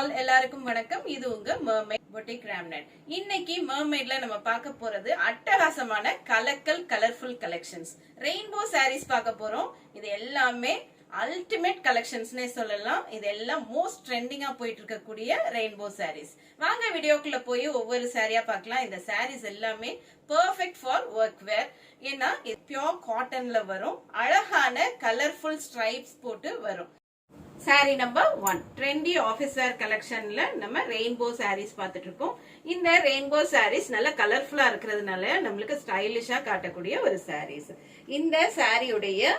All எல்லாருக்கும் வணக்கம். இது உங்க மர்மைட் பொட்டிக் ராம்நட். இன்னைக்கு மர்மைட்ல நம்ம பார்க்க போறது அட்டகாசமான கலர்ஃபுல் கலெக்ஷன்ஸ் ரெயின்போ சாரீஸ் பார்க்க போறோம். இது எல்லாமே அல்டிமேட் கலெக்ஷன்ஸ்னே சொல்லலாம். இது எல்லாம் மோஸ்ட் ட்ரெண்டிங்கா போயிட்டு இருக்கக்கூடிய ரெயின்போ சாரீஸ். வாங்க வீடியோக்குள்ள போய் ஒவ்வொரு சாரியா பார்க்கலாம். இந்த சாரீஸ் எல்லாமே பெர்ஃபெக்ட் ஃபார் ஒர்க் வேர். ஏன்னா இது பியோர் காட்டன்ல வரும். அழகான கலர்ஃபுல் ஸ்ட்ரைப்ஸ் போட்டு வரும். சாரி நம்பர் 1 ட்ரெண்டி ஆபீஸ் வேர் கலெக்ஷன்ல நம்ம ரெயின்போ சாரீஸ் பார்த்துட்டு இருக்கோம். இந்த ரெயின்போ சாரீஸ் நல்ல கலர்ஃபுல்லா இருக்கிறதுனால நம்மளுக்கு ஸ்டைலிஷா காட்டக்கூடிய ஒரு சாரீஸ். இந்த சாரியுடைய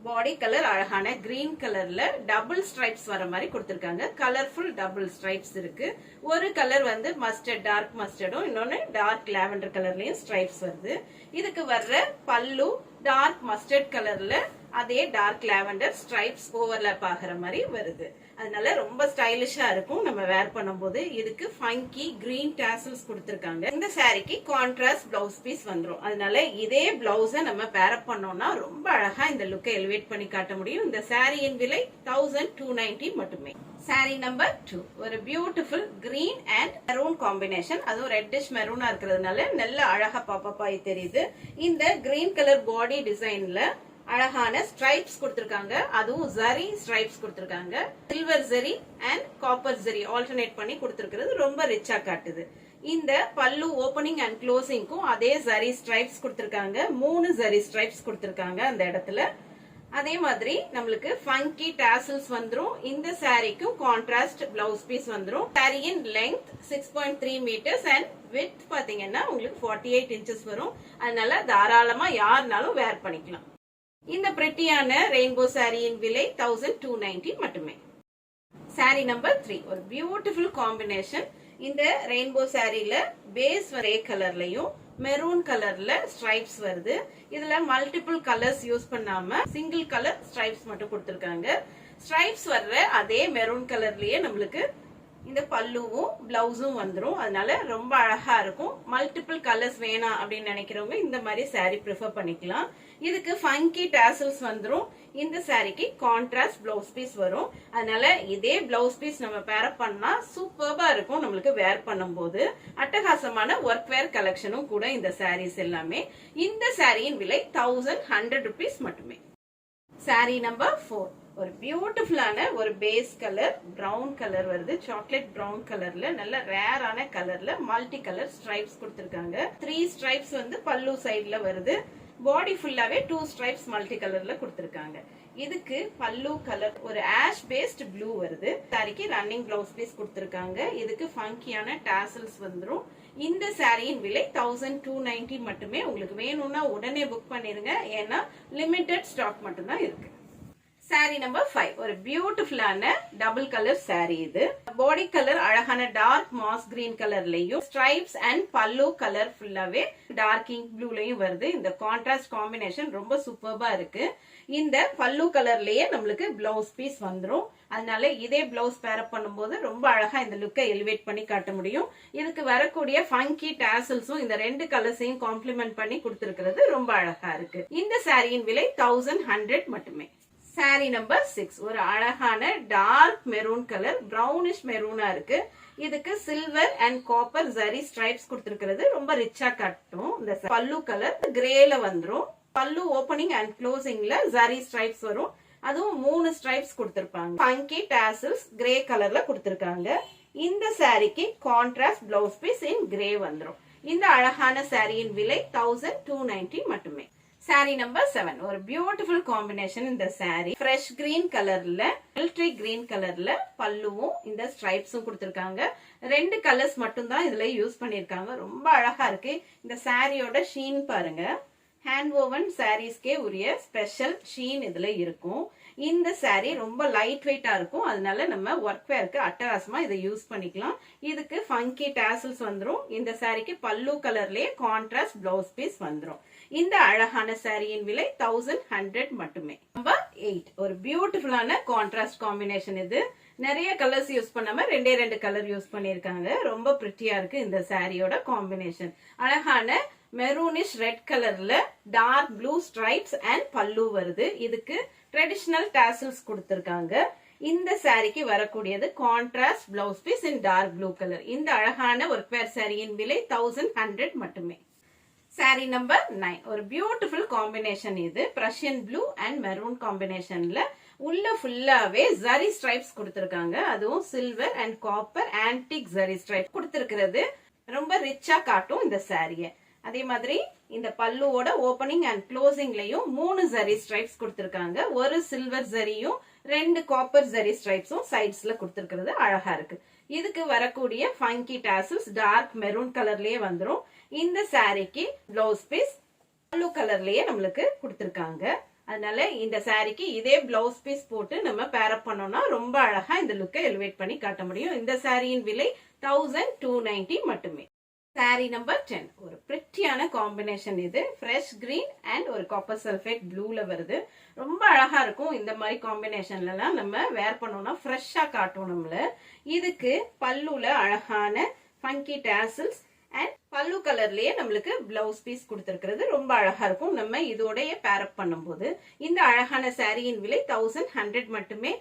பாடி கலர் அழகான கிரீன் கலர்ல டபுள் ஸ்ட்ரைப்ஸ் வர மாதிரி கொடுத்திருக்காங்க. கலர்ஃபுல் டபுள் ஸ்ட்ரைப்ஸ் இருக்கு. ஒரு கலர் வந்து மஸ்டர்ட், டார்க் மஸ்டர்டும், இன்னொன்னு டார்க் லாவெண்டர் கலர்லயும் ஸ்ட்ரைப்ஸ் வருது. இதுக்கு வர்ற பல்லு டார்க் மஸ்டர்ட் கலர்ல அதே டார்க் லாவெண்டர் ஸ்ட்ரைப்ஸ் ஓவர்லாப் ஆகிற மாதிரி வருது. அதனால ரொம்ப ஸ்டைலிஷா இருக்கும் நம்ம வேர் பண்ணும்போது. இதுக்கு ஃபங்கி கிரீன் டாசல்ஸ் கொடுத்திருக்காங்க. இந்த சாரிக்கு கான்ட்ராஸ்ட் பிளவுஸ் பீஸ் வந்துரும். அதனால இதே பிளவுஸ நம்ம பேரப் பண்ணோம்னா ரொம்ப அழகா இந்த லுக்கை எலிவேட் பண்ணி காட்ட முடியும். இந்த சாரியின் விலை 1290 மட்டுமே. சாரி நம்பர் 2 ஒரு beautiful green and maroon combination. அதுவும் ரெட்டிஷ் மெரூனா இருக்கிறதுனால நல்ல அழகா பாப்பாய் தெரியுது. இந்த கிரீன் கலர் பாடி டிசைன்ல அழகான ஸ்ட்ரைப்ஸ் கொடுத்திருக்காங்க. அதுவும் ஜரி ஸ்ட்ரைப்ஸ் கொடுத்திருக்காங்க. Silver zari and copper zari alternate பண்ணி கொடுத்திருக்கிறது ரொம்ப ரிச்சா காட்டுது. இந்த பல்லு ஓபனிங் அண்ட் க்ளோசிங்க்கும் அதே ஜரி ஸ்ட்ரைப்ஸ் கொடுத்திருக்காங்க. 3 ஜரி ஸ்ட்ரைப்ஸ் கொடுத்திருக்காங்க அந்த இடத்துல. அதே மாதிரி நம்மளுக்கு ஃபங்கி டாசல்ஸ் வந்துரும். இந்த சாரிக்கும் கான்ட்ராஸ்ட் பிளவுஸ் பீஸ் வந்துரும். சாரியின் லெங்த் 6.3 மீட்டர்ஸ் அண்ட் விட்த் பாத்தீங்கன்னா உங்களுக்கு 48 இன்ச்சஸ் வரும். அதனால தாராளமா யாருனாலும் வேர் பண்ணிக்கலாம். இந்த பிரிட்டியான ரெயின்போ சாரியின் விலை 1290 மட்டுமே. சாரி நம்பர் 3 ஒரு பியூட்டிஃபுல் காம்பினேஷன். இந்த ரெயின்போ சாரியில பேஸ் கிரே கலர்லயும் மெரூன் கலர்ல ஸ்ட்ரைப்ஸ் வருது. இதுல மல்டிபிள் கலர்ஸ் யூஸ் பண்ணாம சிங்கிள் கலர் ஸ்ட்ரைப்ஸ் மட்டும் கொடுத்திருக்காங்க. ஸ்ட்ரைப்ஸ் வர்ற அதே மெரூன் கலர்லயே நம்மளுக்கு இந்த பல்லுவும் பிளவுஸும் வந்துரும். அதனால ரொம்ப அழகா இருக்கும். மல்டிபிள் கலர்ஸ் வேணாம் அப்படின்னு நினைக்கிறவங்க இந்த மாதிரி சாரி ப்ரிஃபர் பண்ணிக்கலாம். இதுக்கு ஃபங்கி டாசல்ஸ் வந்துரும். இந்த சாரிக்கு கான்ட்ராஸ்ட் பிளவுஸ் பீஸ் வரும். அதனால இதே பிளவுஸ் பீஸ் நம்ம பேரப் பண்ணா சூப்பர்பா இருக்கும் நம்மளுக்கு வேர் பண்ணும்போது. அட்டகாசமான ஒர்க் வேர் கலெக்ஷனும் கூட இந்த சாரீஸ் எல்லாமே. இந்த சாரியின் விலை 1100 rupees மட்டுமே. சாரி நம்பர் 4 ஒரு பியூட்டிஃபுல்லான ஒரு பேஸ் கலர் பிரவுன் கலர் வருது. சாக்லேட் பிரவுன் கலர்ல நல்ல ரேரான கலர்ல மல்டி கலர் ஸ்ட்ரைப்ஸ் கொடுத்திருக்காங்க. 3 ஸ்ட்ரைப்ஸ் வந்து பல்லு சைடுல வருது. பாடி ஃபுல்லாவே 2 ஸ்ட்ரைப்ஸ் மல்டி கலர்ல கொடுத்திருக்காங்க. இதுக்கு பல்லு கலர் ஒரு ஆஷ் பேஸ்ட் ப்ளூ வருது. சாரிக்கு ரன்னிங் பிளவுஸ் பீஸ் கொடுத்திருக்காங்க. இதுக்கு ஃபங்கியான டாசல்ஸ் வந்துரும். இந்த சாரியின் விலை 1290 மட்டுமே. உங்களுக்கு வேணும்னா உடனே புக் பண்ணிருங்க. ஏன்னா லிமிடெட் ஸ்டாக் மட்டும்தான் இருக்கு. சாரி நம்பர் 5 ஒரு பியூட்டிஃபுல்லான டபுள் கலர் சாரி. இது பாடி கலர் அழகான டார்க் மாஸ் கிரீன் கலர்லயும் ஸ்ட்ரைப்ஸ் அண்ட் பல்லு கலர் ஃபுல்லாவே டார்க் இங்க் ப்ளூலயும் வருது. இந்த கான்ட்ராஸ்ட் காம்பினேஷன் ரொம்ப சூப்பர்பா இருக்கு. இந்த பல்லு கலர்லயே நம்மளுக்கு பிளவுஸ் பீஸ் வந்துரும். அதனால இதே பிளவுஸ் பேரப் பண்ணும்போது ரொம்ப அழகா இந்த லுக்கை எலிவேட் பண்ணி காட்ட முடியும். இதுக்கு வரக்கூடிய ஃபங்கி டாசல்ஸும் இந்த 2 கலர்ஸையும் காம்ப்ளிமெண்ட் பண்ணி கொடுத்திருக்கிறது ரொம்ப அழகா இருக்கு. இந்த சாரியின் விலை 1100 மட்டுமே. சாரி நம்பர் 6 ஒரு அழகான டார்க் மெரூன் கலர் பிரவுனிஷ் மெரூனா இருக்கு. இதுக்கு silver and copper zari stripes கொடுத்திருக்கிறது ரொம்ப ரிச்சா காட்டும். இந்த பல்லு கலர் கிரேல வந்துரும். பல்லு ஓபனிங் அண்ட் க்ளோசிங்ல ஜரி ஸ்ட்ரைப்ஸ் வரும். அதுவும் 3 ஸ்ட்ரைப்ஸ் கொடுத்திருப்பாங்க. ஃபங்கி டாசல்ஸ் கிரே கலர்ல கொடுத்திருக்காங்க. இந்த சாரிக்கு கான்ட்ராஸ்ட் பிளவுஸ் பீஸ் இன் கிரே வந்துரும். இந்த அழகான சாரியின் விலை 1290 மட்டுமே. சாரி நம்பர் 7 ஒரு பியூட்டிஃபுல் காம்பினேஷன். இந்த சாரி ஃப்ரெஷ் கிரீன் கலர்ல மிலிட்டரி கிரீன் கலர்ல பல்லுவும் இந்த ஸ்ட்ரைப்ஸும் கொடுத்திருக்காங்க. 2 கலர்ஸ் மட்டும் தான் இதுல யூஸ் பண்ணிருக்காங்க. ரொம்ப அழகா இருக்கு. இந்த சாரியோட ஷீன் பாருங்க. ஹேண்ட் ஓவன் சாரீஸ்க்கே உரிய ஸ்பெஷல் ஷீன் இதுல இருக்கும். இந்த சாரி ரொம்ப லைட் வெயிட்டா இருக்கும். அதனால நம்ம ஒர்க் வேருக்கு அட்டகாசமா இதை யூஸ் பண்ணிக்கலாம். இதுக்கு ஃபங்கி டாசல்ஸ் வந்துரும். இந்த சாரிக்கு பல்லு கலர்லயே கான்ட்ராஸ்ட் பிளவுஸ் பீஸ் வந்துரும். இந்த அழகான சாரியின் விலை 1100 மட்டுமே. நம்பர் 8 ஒரு பியூட்டிஃபுல்லான கான்ட்ராஸ்ட் காம்பினேஷன். இது நிறைய கலர்ஸ் யூஸ் பண்ணாம 2 கலர் யூஸ் பண்ணிருக்காங்க. ரொம்ப பிரிட்டியா இருக்கு இந்த சாரியோட காம்பினேஷன். அழகான மெரூனிஷ் ரெட் கலர்ல dark blue stripes and pallu வருது. இதுக்கு ட்ரெடிஷனல் டாசல்ஸ் கொடுத்திருக்காங்க. இந்த சாரிக்கு வரக்கூடியது contrast blouse piece in dark blue colour. இந்த அழகான ஒர்க் வேர் சாரியின் விலை 1100 மட்டுமே. சாரி நம்பர் 9 ஒரு பியூட்டிஃபுல் காம்பினேஷன். இது பிரஷியன் ப்ளூ அண்ட் மெரூன் காம்பினேஷன்ல உள்ள ஃபுல்லாவே ஜரி ஸ்ட்ரைப்ஸ் கொடுத்திருக்காங்க. அதுவும் silver and copper antique zari stripe கொடுத்திருக்கிறது ரொம்ப ரிச்சா காட்டும் இந்த சாரிய. அதே மாதிரி இந்த பல்லுவோட ஓபனிங் அண்ட் க்ளோசிங்லயும் 3 ஜரி ஸ்ட்ரைப்ஸ் கொடுத்திருக்காங்க. ஒரு சில்வர் ஜரியும் 2 காப்பர் ஜரி ஸ்ட்ரைப்ஸும் சைட்ஸ்ல கொடுத்திருக்கிறது அழகா இருக்கு. இதுக்கு வரக்கூடிய ஃபங்கி டாசல்ஸ் டார்க் மெரூன் கலர்லயே வந்துரும். இந்த சாரிக்கு பிளவுஸ் பீஸ் ப்ளூ கலர்லயே நம்மளுக்கு கொடுத்திருக்காங்க. அதனால இந்த சாரிக்கு இதே பிளவுஸ் பீஸ் போட்டு நம்ம பேர் அப் பண்ணோம்னா ரொம்ப அழகா இந்த லுக்கை எலிவேட் பண்ணி காட்ட முடியும். இந்த சாரியின் விலை 1290 மட்டுமே. சாரி நம்பர் 10 ஒரு பிரிட்டியான காம்பினேஷன். இது ஃப்ரெஷ் கிரீன் அண்ட் ஒரு காப்பர் சல்ஃபேட் ப்ளூல வருது. ரொம்ப அழகா இருக்கும். இந்த மாதிரி காம்பினேஷன்ல எல்லாம் நம்ம வேர் பண்ணோம்னா ஃப்ரெஷ்ஷா காட்டும் நம்மள. இதுக்கு பல்லுல அழகான ஃபங்கி டாசல்ஸ் அண்ட் பல்லு கலர்லயே நம்மளுக்கு பிளவுஸ் பீஸ் கொடுத்திருக்கிறது ரொம்ப அழகா இருக்கும். நம்ம இதோடய பேர் அப் பண்ணும்போது இந்த அழகான சாரியின் விலை 1100 மட்டுமே.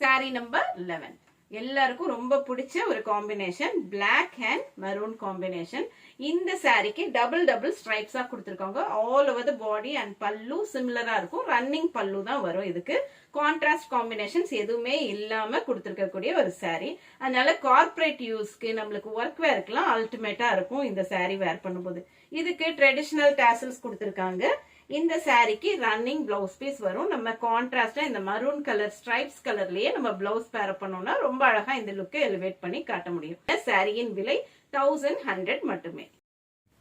சாரி நம்பர் 11 எல்லாருக்கும் ரொம்ப பிடிச்ச ஒரு combination black and maroon combination. இந்த சாரிக்கு டபுள் ஸ்ட்ரைப்ஸா கொடுத்திருக்காங்க. All over the body and pallu சிமிலரா இருக்கும். ரன்னிங் பல்லு தான் வரும். இதுக்கு கான்ட்ராஸ்ட் காம்பினேஷன்ஸ் எதுவுமே இல்லாம கொடுத்திருக்கக்கூடிய ஒரு சாரி. அதனால கார்பரேட் யூஸ்க்கு நம்மளுக்கு ஒர்க் வேர்க்குலாம் அல்டிமேட்டா இருக்கும் இந்த சாரி வேர் பண்ணும்போது. இதுக்கு ட்ரெடிஷனல் டாசல்ஸ் கொடுத்திருக்காங்க. இந்த சாரிக்கு ரன்னிங் பிளவுஸ் பீஸ் வரும். நம்ம கான்ட்ராஸ்டா இந்த மரூன் கலர் ஸ்ட்ரைப்ஸ் கலர்லயே நம்ம பிளவுஸ் பேர் பண்ணோம்னா ரொம்ப அழகா இந்த லுக்கை எலிவேட் பண்ணி காட்ட முடியும். சாரியின் விலை 1100 மட்டுமே.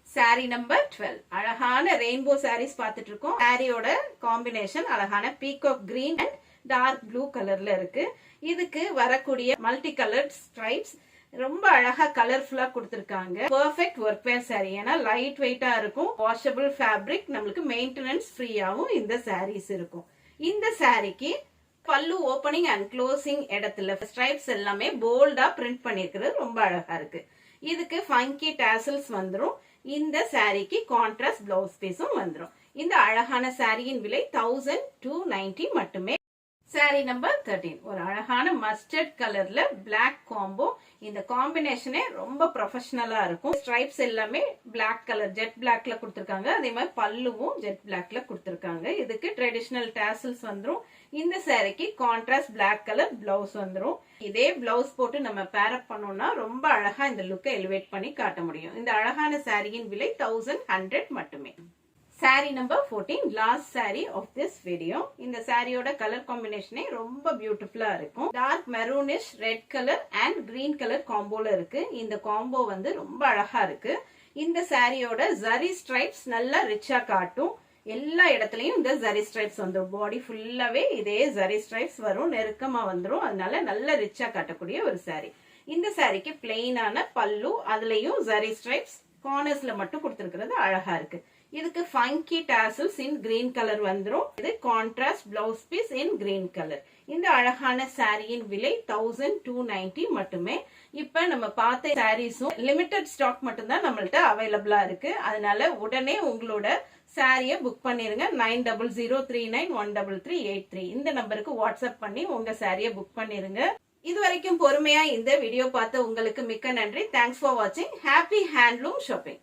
சாரி நம்பர் 12 அழகான ரெயின்போ சாரீஸ் பார்த்துட்டு இருக்கோம். சாரியோட காம்பினேஷன் அழகான peacock green and dark blue கலர்ல இருக்கு. இதுக்கு வரக்கூடிய மல்டி கலர்ட் ஸ்ட்ரைப்ஸ் ரொம்ப அழகா கலர்ஃபுல்லா கொடுத்திருக்காங்க. பெர்ஃபெக்ட் ஒர்க் வேர் சாரி. ஏன்னா லைட் வெயிட்டா இருக்கும். வாஷபிள் ஃபேப்ரிக், நம்மளுக்கு மெயின்டெனன்ஸ் ஃப்ரீயாவும் இந்த சாரீஸ் இருக்கும். இந்த சாரிக்கு பல்லு ஓபனிங் அண்ட் க்ளோசிங் இடத்துல ஸ்ட்ரைப்ஸ் எல்லாமே போல்டா பிரிண்ட் பண்ணிருக்கிறது ரொம்ப அழகா இருக்கு. இதுக்கு ஃபங்கி டாசல்ஸ் வந்துரும். இந்த சாரிக்கு கான்ட்ராஸ்ட் பிளவுஸ் பீஸும் வந்துரும். இந்த அழகான சாரியின் விலை 1290 மட்டுமே. சாரி நம்பர் 13 ஒரு அழகான மஸ்டர்ட் கலர்ல பிளாக் காம்போ. இந்த காம்பினேஷனே ரொம்ப ப்ரொஃபஷனலா இருக்கும். ஸ்ட்ரைப்ஸ் எல்லாமே பிளாக் கலர் ஜெட் பிளாக்ல கொடுத்திருக்காங்க. அதே மாதிரி பல்லுவும் ஜெட் பிளாக்ல கொடுத்திருக்காங்க. இதுக்கு ட்ரெடிஷனல் டாசல்ஸ் வந்துரும். இந்த சாரிக்கு கான்ட்ராஸ்ட் பிளாக் கலர் பிளவுஸ் வந்துரும். இதே பிளவுஸ் போட்டு நம்ம பேர் அப் பண்ணோம்னா ரொம்ப அழகா இந்த லுக்கை எலிவேட் பண்ணி காட்ட முடியும். இந்த அழகான சாரியின் விலை 1100 மட்டுமே. Sari number 14 last sari of this video. இந்த சாரியோட கலர் காம்பினேஷனே ரொம்ப பியூட்டிஃபுல்லா இருக்கும். Dark maroonish red colour and green colour காம்போல இருக்கு. இந்த காம்போ வந்து ரொம்ப அழகா இருக்கு. இந்த சாரியோட ஜரி ஸ்ட்ரைப்ஸ் நல்லா ரிச்சா காட்டும். எல்லா இடத்துலயும் இந்த ஜரி ஸ்ட்ரைப்ஸ் வந்துடும். பாடி ஃபுல்லாவே இதே ஜரி ஸ்ட்ரைப்ஸ் வரும். நெருக்கமா வந்துடும். அதனால நல்ல ரிச்சா காட்டக்கூடிய ஒரு சாரி. இந்த சாரிக்கு பிளெயினான பல்லு, அதுலயும் ஜரி ஸ்ட்ரைப்ஸ் கார்னர்ஸ்ல மட்டும் கொடுத்திருக்கிறது அழகா இருக்கு. இதுக்கு funky tassels in green colour வந்துரும். இது contrast blouse piece in green colour. இந்த அழகான சாரியின் விலை 1290 மட்டுமே. இப்ப நம்ம பார்த்த சாரீஸும் லிமிடெட் ஸ்டாக் மட்டும்தான் நம்மள்ட்ட அவைலபிளா இருக்கு. அதனால உடனே உங்களோட சாரிய புக் பண்ணிருங்க. 9003913383 இந்த நம்பருக்கு வாட்ஸ்அப் பண்ணி உங்க சாரிய புக் பண்ணிருங்க. இது வரைக்கும் பொறுமையா இந்த வீடியோ பார்த்த உங்களுக்கு மிக்க நன்றி. தேங்க்ஸ் ஃபார் வாட்சிங். Happy handloom shopping.